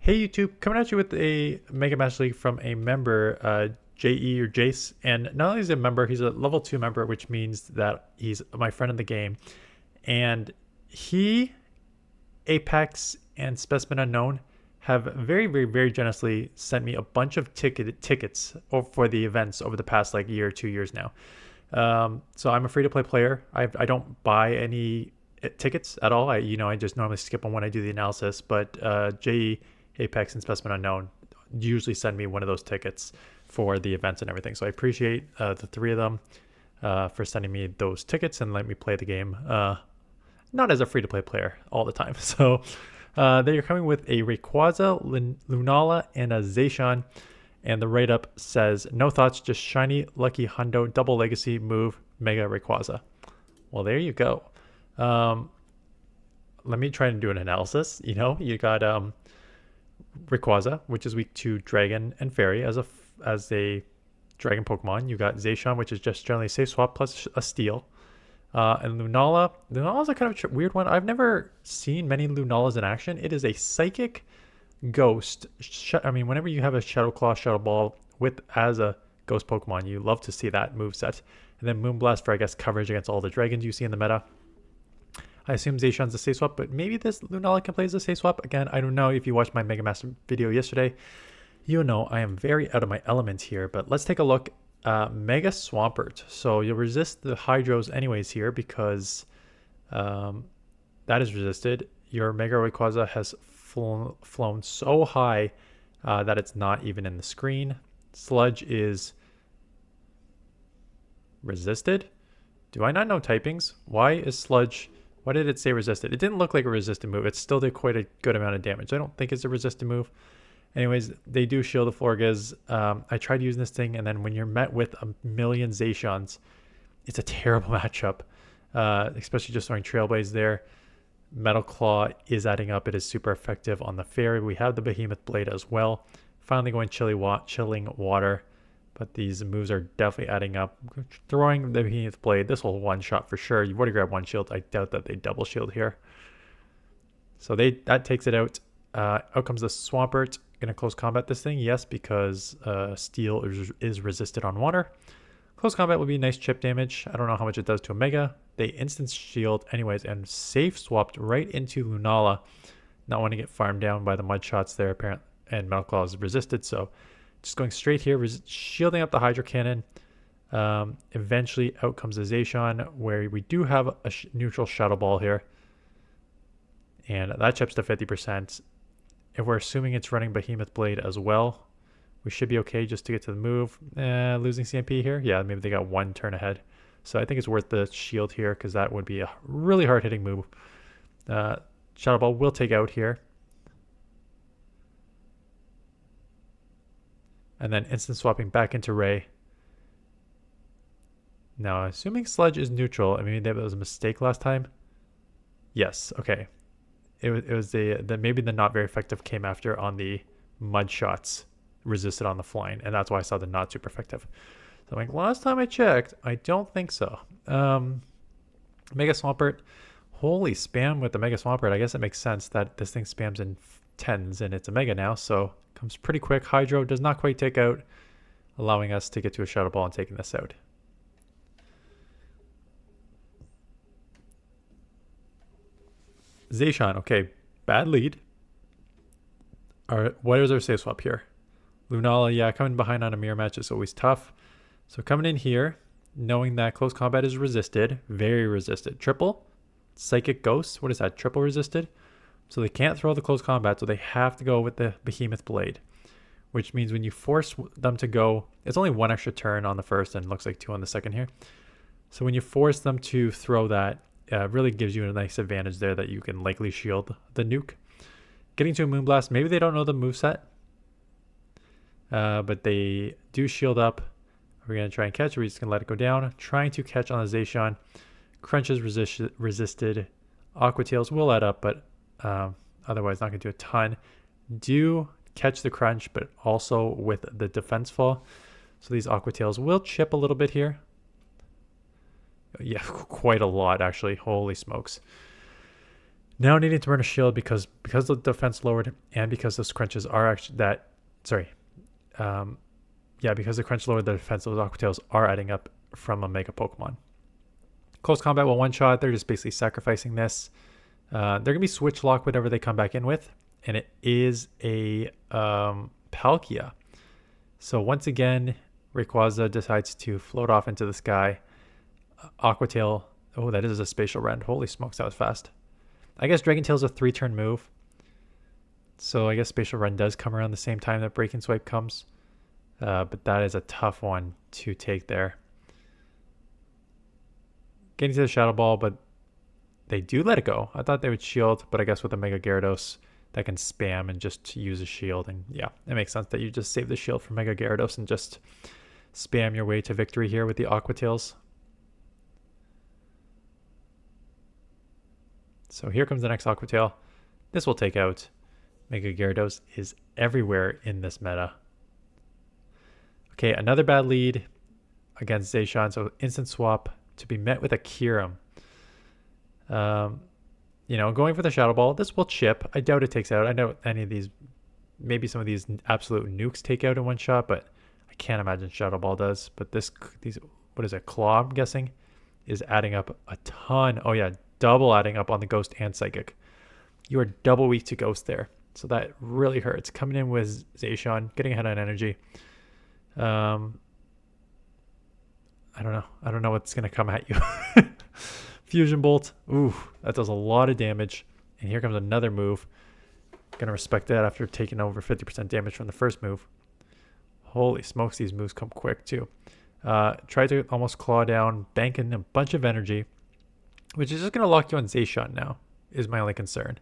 Hey YouTube, coming at you with a Mega Match League from a member, JE or Jace. And not only is he a member, he's a level 2 member, which means that he's my friend in the game. And he, Apex, and Specimen Unknown have very generously sent me a bunch of tickets for the events over the past like year or 2 years now. So I'm a free-to-play player. I don't buy any tickets at all. I just normally skip them when I do the analysis. But JE, Apex, and Specimen Unknown usually send me one of those tickets for the events and everything. So I appreciate the three of them for sending me those tickets and letting me play the game. Not as a free-to-play player all the time. So they are coming with a Rayquaza, Lunala, and a Zacian. And the write-up says, no thoughts, just shiny, lucky hundo, double legacy, move, mega Rayquaza. Well, there you go. Let me try and do an analysis. You got Rayquaza, which is weak to Dragon and Fairy as a Dragon Pokemon. You got Zacian, which is just generally a safe swap plus a Steel. And Lunala. Lunala's a kind of weird one. I've never seen many Lunalas in action. It is a Psychic Ghost. Whenever you have a Shadow Claw, Shadow Ball as a Ghost Pokemon, you love to see that moveset. And then Moonblast for, I guess, coverage against all the dragons you see in the meta. I assume Zacian's a safe swap, but maybe this Lunala can play as a safe swap. Again, I don't know. If you watched my Mega Master video yesterday, you know I am very out of my element here. But let's take a look. Mega Swampert. So you'll resist the Hydros anyways here because that is resisted. Your Mega Rayquaza has flown so high that it's not even in the screen. Sludge is resisted. Do I not know typings? Why is Sludge... Why did it say resisted? It didn't look like a resisted move. It still did quite a good amount of damage. I don't think it's a resisted move. Anyways, they do shield the Florges. I tried using this thing, and then when you're met with a million Zacians, it's a terrible matchup, especially just throwing Trailblaze there. Metal Claw is adding up. It is super effective on the Fairy. We have the Behemoth Blade as well. Finally going Chilling Water. But these moves are definitely adding up. Throwing the Behemoth Blade, this will one-shot for sure. You've already grabbed one shield. I doubt that they double shield here. So that takes it out. Out comes the Swampert. Gonna close combat this thing? Yes, because Steel is resisted on water. Close combat would be nice chip damage. I don't know how much it does to a Mega. They instant shield anyways and safe swapped right into Lunala. Not want to get farmed down by the mud shots there apparently. And Metal Claw is resisted, so just going straight here, shielding up the Hydro Cannon. Eventually out comes the Zacian, where we do have a neutral Shadow Ball here. And that chips to 50%. If we're assuming it's running Behemoth Blade as well, we should be okay just to get to the move. Losing CMP here? Yeah, maybe they got one turn ahead. So I think it's worth the shield here because that would be a really hard-hitting move. Shadow Ball will take out here. And then instant swapping back into Ray. Now, assuming Sludge is neutral, maybe that was a mistake last time. Yes, okay. It was maybe the not very effective came after on the mud shots resisted on the flying, and that's why I saw the not super effective. So I'm like, last time I checked, I don't think so. Mega Swampert, holy spam with the Mega Swampert. I guess it makes sense that this thing spams in tens and it's a Mega now, so comes pretty quick. Hydro does not quite take out, allowing us to get to a Shadow Ball and taking this out. Zacian, okay, bad lead. What is our safe swap here? Lunala, yeah, coming behind on a mirror match is always tough. So coming in here, knowing that close combat is resisted, very resisted. Triple, Psychic Ghost, what is that? Triple resisted. So they can't throw the close combat, so they have to go with the Behemoth Blade, which means when you force them to go, it's only one extra turn on the first and looks like two on the second here. So when you force them to throw that, really gives you a nice advantage there that you can likely shield the nuke. Getting to a Moonblast, maybe they don't know the moveset, but they do shield up. We're going to try and catch, or we're just going to let it go down. Trying to catch on the Zacian. Crunch is resisted. Aqua Tails will add up, but otherwise not going to do a ton. Do catch the Crunch, but also with the Defense Fall. So these Aqua Tails will chip a little bit here. Yeah, quite a lot actually. Holy smokes. Now needing to burn a shield because the defense lowered and because those crunches are actually that. Sorry. Yeah, because the crunch lowered the defense, those Aqua Tails are adding up from a Mega Pokemon. Close combat will one-shot. They're just basically sacrificing this. They're going to be switch lock whatever they come back in with. And it is a Palkia. So once again, RAYQUAZA decides to float off into the sky. Aqua Tail. Oh, that is a spatial rend. Holy smokes, that was fast. I guess Dragon Tail is a 3-turn move. So I guess Spatial Run does come around the same time that Breaking Swipe comes. But that is a tough one to take there. Getting to the Shadow Ball, but they do let it go. I thought they would shield, but I guess with a Mega Gyarados that can spam and just use a shield. And yeah, it makes sense that you just save the shield for Mega Gyarados and just spam your way to victory here with the Aqua Tails. So here comes the next Aqua Tail. This will take out. Mega Gyarados is everywhere in this meta. Okay, another bad lead against Zacian. So instant swap to be met with a Kyurem. You know, going for the Shadow Ball. This will chip. I doubt it takes out. I know any of these, maybe some of these absolute nukes take out in one shot, but I can't imagine Shadow Ball does. But these, what is it, Claw, I'm guessing, is adding up a ton. Oh yeah, double adding up on the Ghost and Psychic. You are double weak to Ghost there. So that really hurts. Coming in with Zacian, getting ahead on energy. I don't know. I don't know what's going to come at you. Fusion Bolt. Ooh, that does a lot of damage. And here comes another move. Going to respect that after taking over 50% damage from the first move. Holy smokes, these moves come quick too. Try to almost claw down, banking a bunch of energy, which is just going to lock you on Zacian now, is my only concern.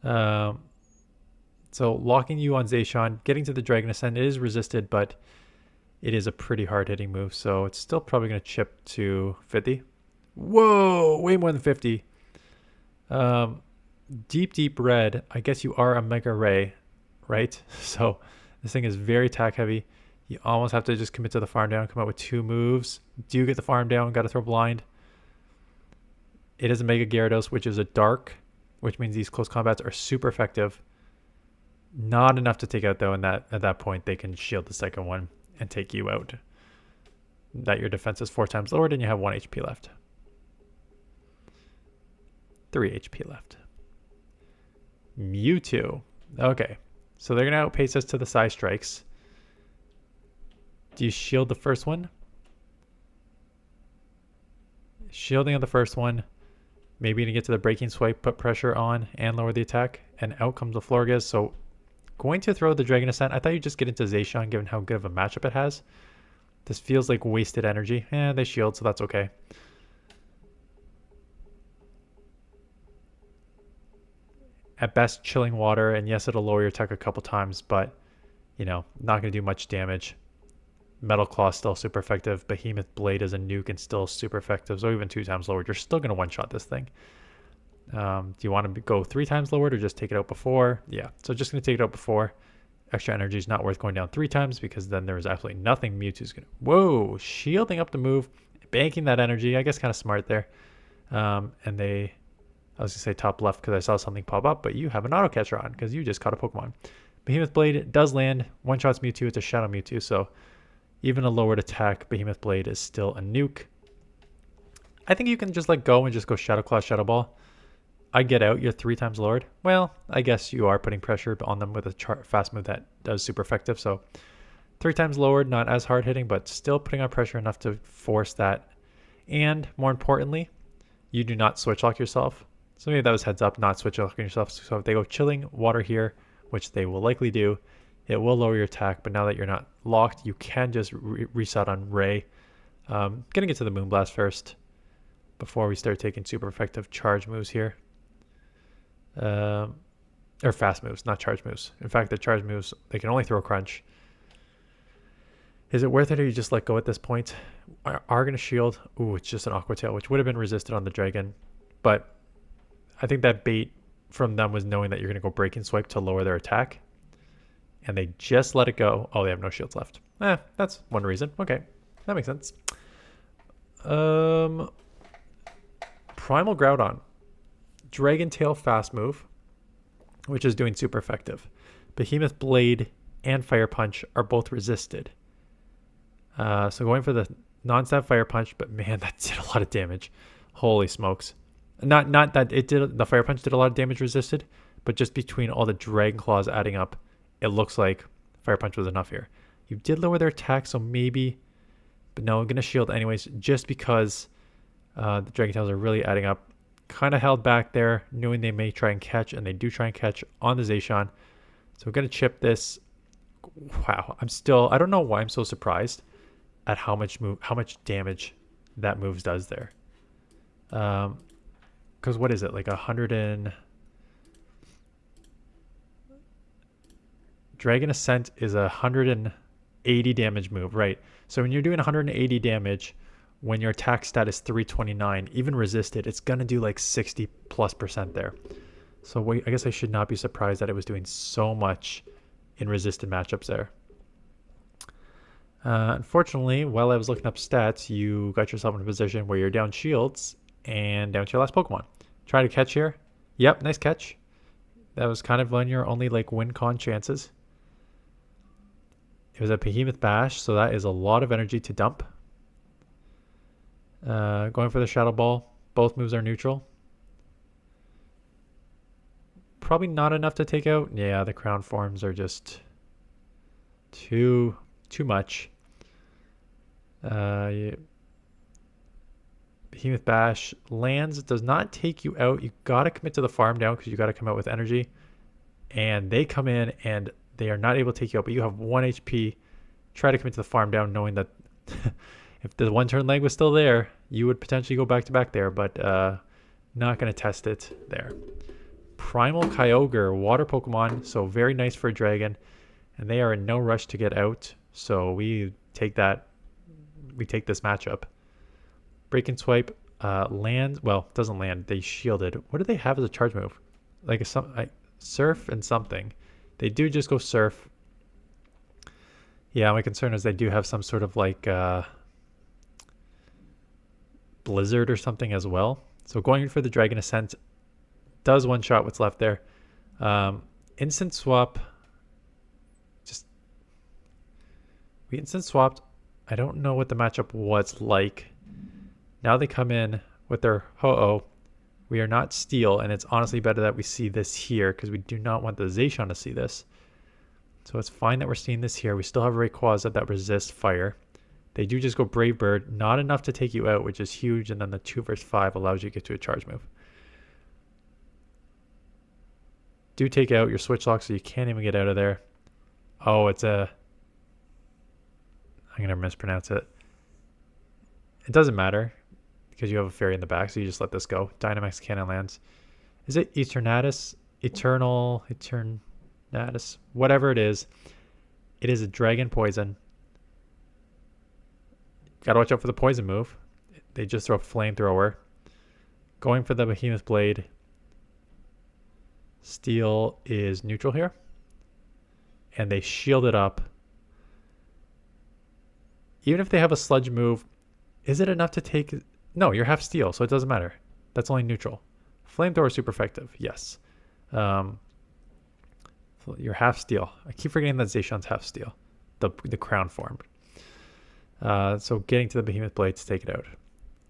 So locking you on Zacian, getting to the Dragon Ascent, it is resisted, but it is a pretty hard-hitting move, so it's still probably going to chip to 50. Whoa, way more than 50. Deep red. I guess you are a Mega Ray, right? So this thing is very attack heavy. You almost have to just commit to the farm down, come out with 2 moves. Do you get the farm down? Got to throw blind. It is a Mega Gyarados, which is a dark, which means these close combats are super effective. Not enough to take out though, and at that point they can shield the second one and take you out. That your defense is 4 times lowered and you have 1 HP left. 3 HP left. Mewtwo. Okay, so they're gonna outpace us to the Psy Strikes. Do you shield the first one? Shielding of the first one. Maybe gonna get to the Breaking Swipe, put pressure on and lower the attack, and out comes the Florges. So going to throw the Dragon Ascent. I thought you'd just get into Zacian given how good of a matchup it has. This feels like wasted energy. They shield, so that's okay. At best, Chilling Water, and yes, it'll lower your attack a couple times, but, you know, not going to do much damage. Metal Claw is still super effective. Behemoth Blade is a nuke and still super effective, so even 2 times lowered, you're still going to one-shot this thing. Do you want to go 3 times lowered or just take it out before? Yeah, so just going to take it out before. Extra energy is not worth going down 3 times because then there is absolutely nothing Mewtwo's going to... Whoa, shielding up the move, banking that energy. I guess kind of smart there. And they... I was going to say top left because I saw something pop up, but you have an auto catcher on because you just caught a Pokemon. Behemoth Blade does land. One-shots Mewtwo. It's a Shadow Mewtwo, so even a lowered attack, Behemoth Blade is still a nuke. I think you can just let go and just go Shadow Claw, Shadow Ball. I get out, you're 3 times lowered. Well, I guess you are putting pressure on them with a fast move that does super effective. So 3 times lowered, not as hard hitting, but still putting on pressure enough to force that. And more importantly, you do not switch lock yourself. So maybe that was heads up, not switch locking yourself. So if they go Chilling Water here, which they will likely do, it will lower your attack. But now that you're not locked, you can just reset on Ray. Gonna get to the Moonblast first before we start taking super effective charge moves here. Or fast moves, not charge moves. In fact, the charge moves, they can only throw Crunch. Is it worth it or you just let go at this point? Are going to shield. Ooh, it's just an Aqua Tail, which would have been resisted on the Dragon. But I think that bait from them was knowing that you're going to go Breaking Swipe to lower their attack. And they just let it go. Oh, they have no shields left. That's one reason. Okay, that makes sense. Primal Groudon. Dragon Tail fast move, which is doing super effective. Behemoth Blade and Fire Punch are both resisted. So going for the non-stab Fire Punch, but man, that did a lot of damage. Holy smokes. Not that it did, the Fire Punch did a lot of damage resisted, but just between all the Dragon Claws adding up, it looks like Fire Punch was enough here. You did lower their attack, so maybe, but no, I'm going to shield anyways, just because the Dragon Tails are really adding up. Kind of held back there, knowing they may try and catch, and they do try and catch on the Zacian. So we're going to chip this. Wow, I don't know why I'm so surprised at how much damage that moves does there. Because what is it, like 100 and... Dragon Ascent is a 180 damage move, right? So when you're doing 180 damage, when your attack stat is 329, even resisted, it's going to do like 60+% there. So I guess I should not be surprised that it was doing so much in resisted matchups there. Unfortunately, while I was looking up stats, you got yourself in a position where you're down shields and down to your last Pokemon. Try to catch here. Yep, nice catch. That was kind of on your only like win-con chances. It was a Behemoth Bash, so that is a lot of energy to dump. Going for the Shadow Ball. Both moves are neutral. Probably not enough to take out. Yeah, the Crown Forms are just too much. Yeah. Behemoth Bash lands, does not take you out. You got to commit to the farm down because you got to come out with energy. And they come in and they are not able to take you out, but you have 1 HP. Try to commit to the farm down knowing that if the one turn leg was still there, you would potentially go back to back there, but not going to test it there. Primal Kyogre, water Pokemon, so very nice for a dragon. And they are in no rush to get out, so we take this matchup. Break and Swipe lands, well, doesn't land, they shielded. What do they have as a charge move? Like Surf and something. They do just go Surf. Yeah, my concern is they do have some sort of like Blizzard or something as well. So going for the Dragon Ascent does one shot what's left there. Instant swap. We instant swapped. I don't know what the matchup was like. Now they come in with their Ho-Oh. We are not Steel, and it's honestly better that we see this here because we do not want the Zacian to see this. So it's fine that we're seeing this here. We still have RAYQUAZA that resists fire. They do just go Brave Bird, not enough to take you out, which is huge, and then the 2 versus 5 allows you to get to a charge move. Do take out your Switch Lock so you can't even get out of there. Oh, it's a... I'm going to mispronounce it. It doesn't matter because you have a fairy in the back, so you just let this go. Dynamax Cannon lands. Is it Eternatus? Eternatus? Whatever it is a dragon poison. Gotta watch out for the poison move. They just throw a flamethrower. Going for the Behemoth Blade. Steel is neutral here. And they shield it up. Even if they have a sludge move, is it enough to take... No, you're half steel, so it doesn't matter. That's only neutral. Flamethrower is super effective, yes. So you're half steel. I keep forgetting that Zacian's half steel. The crown form. So getting to the Behemoth Blade to take it out.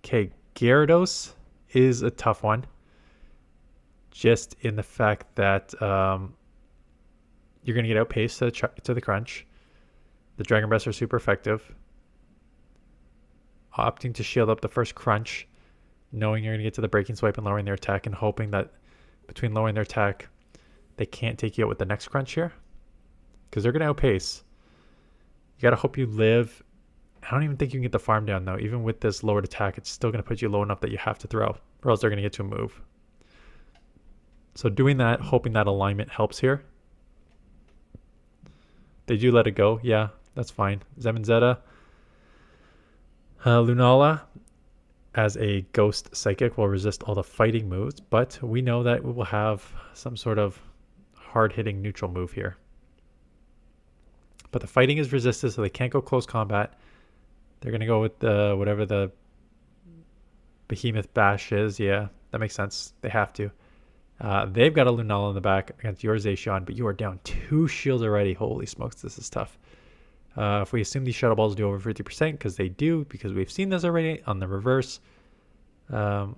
Okay, Gyarados is a tough one. Just in the fact that you're going to get outpaced to the crunch. The Dragon Breaths are super effective. Opting to shield up the first crunch, knowing you're going to get to the Breaking Swipe and lowering their attack, and hoping that between lowering their attack, they can't take you out with the next crunch here. Because they're going to outpace. You got to hope you live. I don't even think you can get the farm down, though. Even with this lowered attack, it's still going to put you low enough that you have to throw, or else they're going to get to a move. So doing that, hoping that alignment helps here. They do let it go. Yeah, that's fine. Zemanzetta. Lunala, as a Ghost Psychic, will resist all the fighting moves, but we know that we will have some sort of hard-hitting neutral move here. But the fighting is resisted, so they can't go close combat. They're going to go with whatever the Behemoth Bash is. Yeah, that makes sense. They have to. They've got a Lunala in the back against your Zacian, but you are down 2 shields already. Holy smokes, this is tough. If we assume these Shadow Balls do over 50%, because they do, because we've seen this already on the reverse, I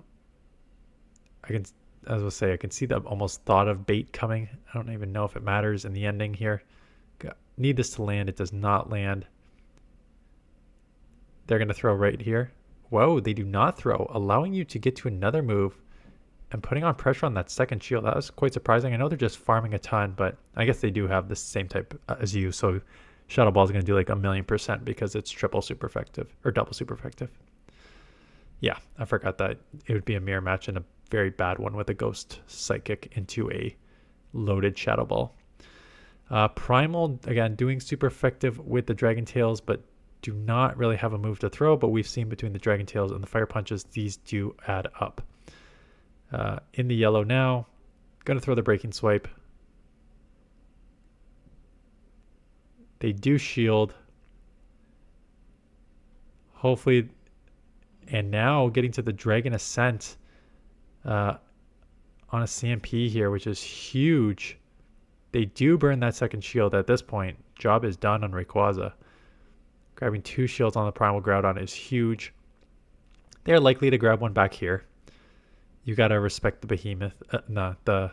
can, as I say, I can see the almost thought of bait coming. I don't even know if it matters in the ending here. Need this to land. It does not land. They're going to throw right here. Whoa, they do not throw, allowing you to get to another move and putting on pressure on that second shield. That was quite surprising. I know they're just farming a ton, but I guess they do have the same type as you. So Shadow Ball is going to do like 1,000,000% because it's triple super effective or double super effective. Yeah, I forgot that it would be a mirror match and a very bad one with a Ghost Psychic into a loaded Shadow Ball. Primal, again, doing super effective with the Dragon Tails, but do not really have a move to throw. But we've seen between the Dragon Tails and the Fire Punches, these do add up. In the yellow now, going to throw the Breaking Swipe. They do shield. Hopefully, and now getting to the Dragon Ascent on a CMP here, which is huge. They do burn that second shield at this point. Job is done on Rayquaza. Grabbing 2 shields on the Primal Groudon is huge. They're likely to grab one back here. You got to respect the Behemoth. No, the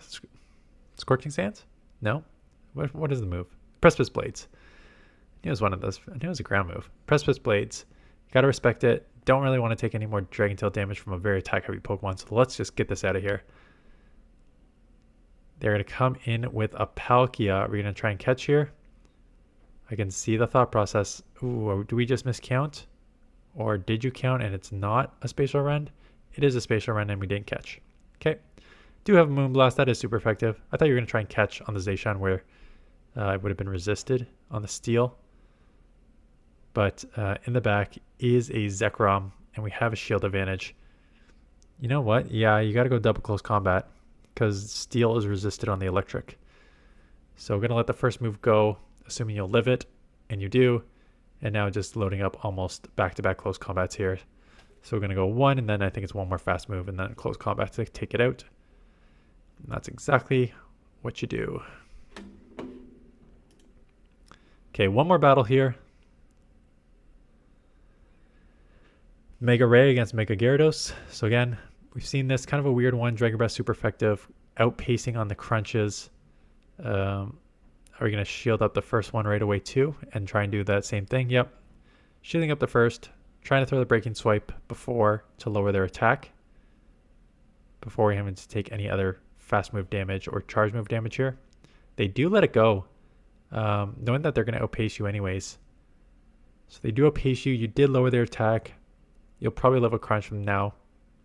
Scorching Sands? No? What is the move? Precipice Blades. I knew it was one of those. I knew it was a ground move. Precipice Blades. You got to respect it. Don't really want to take any more Dragon Tail damage from a very attack-heavy Pokemon, so let's just get this out of here. They're going to come in with a Palkia. Are we going to try and catch here? I can see the thought process. Ooh, do we just miscount? Or did you count and it's not a Spatial Rend? It is a Spatial Rend and we didn't catch. Okay. Do have a Moonblast. That is super effective. I thought you were going to try and catch on the Zacian where it would have been resisted on the Steel. But in the back is a Zekrom and we have a shield advantage. You know what? Yeah, you got to go double close combat because Steel is resisted on the electric. So we're going to let the first move go, assuming you'll live it, and you do. And now just loading up almost back-to-back close combats here. So we're going to go 1, and then I think it's one more fast move, and then close combat to take it out. And that's exactly what you do. Okay, one more battle here. Mega Ray against Mega Gyarados. So again, we've seen this kind of a weird one. Dragon Breath super effective, outpacing on the crunches. Are we going to shield up the first one right away too and try and do that same thing? Yep. Shielding up the first, trying to throw the Breaking Swipe before to lower their attack. Before we having to take any other fast move damage or charge move damage here. They do let it go, knowing that they're going to outpace you anyways. So they do outpace you. You did lower their attack. You'll probably level crunch from now.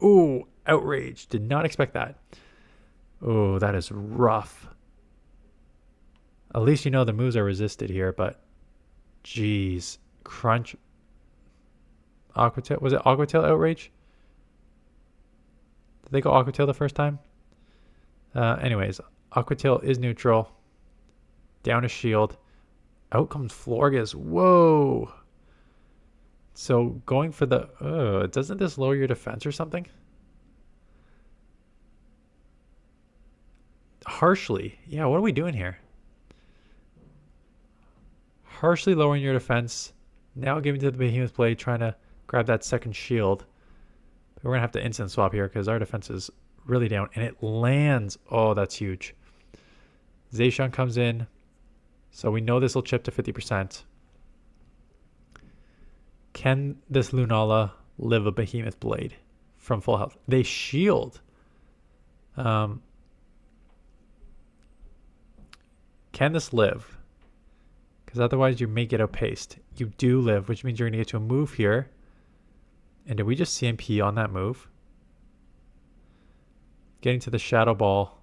Ooh, outrage. Did not expect that. Oh, that is rough. At least you know the moves are resisted here, but geez. Crunch. Aqua Tail. Was it Aqua Tail outrage? Did they go Aqua Tail the first time? Anyways, Aqua Tail is neutral. Down a shield. Out comes Florges. Whoa. So going for the... doesn't this lower your defense or something? Harshly. Yeah, what are we doing here? Harshly lowering your defense. Now giving to the Behemoth Blade, trying to grab that second shield. But we're going to have to instant swap here because our defense is really down. And it lands. Oh, that's huge. Zacian comes in. So we know this will chip to 50%. Can this Lunala live a Behemoth Blade from full health? They shield. Can this live? Because otherwise you may get outpaced. You do live, which means you're going to get to a move here. And did we just CMP on that move? Getting to the Shadow Ball.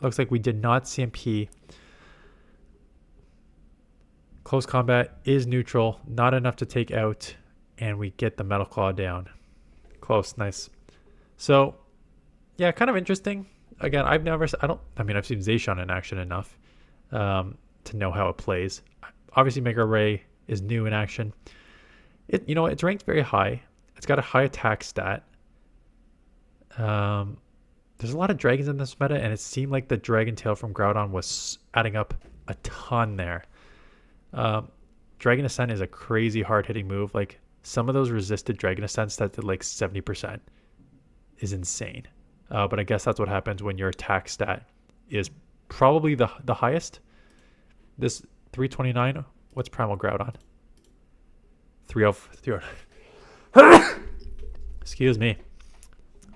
Looks like we did not CMP. Close combat is neutral, not enough to take out, and we get the Metal Claw down. Close, nice. So, yeah, kind of interesting. Again, I've seen Zacian in action enough to know how it plays. Obviously, Mega Ray is new in action. It's ranked very high. It's got a high attack stat. There's a lot of dragons in this meta, and it seemed like the dragon tail from Groudon was adding up a ton there. Dragon Ascent is a crazy hard-hitting move. Like, some of those resisted Dragon Ascents that did like 70% is insane. But I guess that's what happens when your attack stat is probably the highest. This 329, what's Primal Groudon? 309. Excuse me.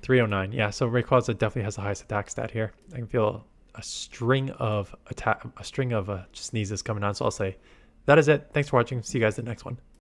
309. Yeah, so Rayquaza definitely has the highest attack stat here. I can feel a string of sneezes coming on, so I'll say that is it. Thanks for watching. See you guys in the next one.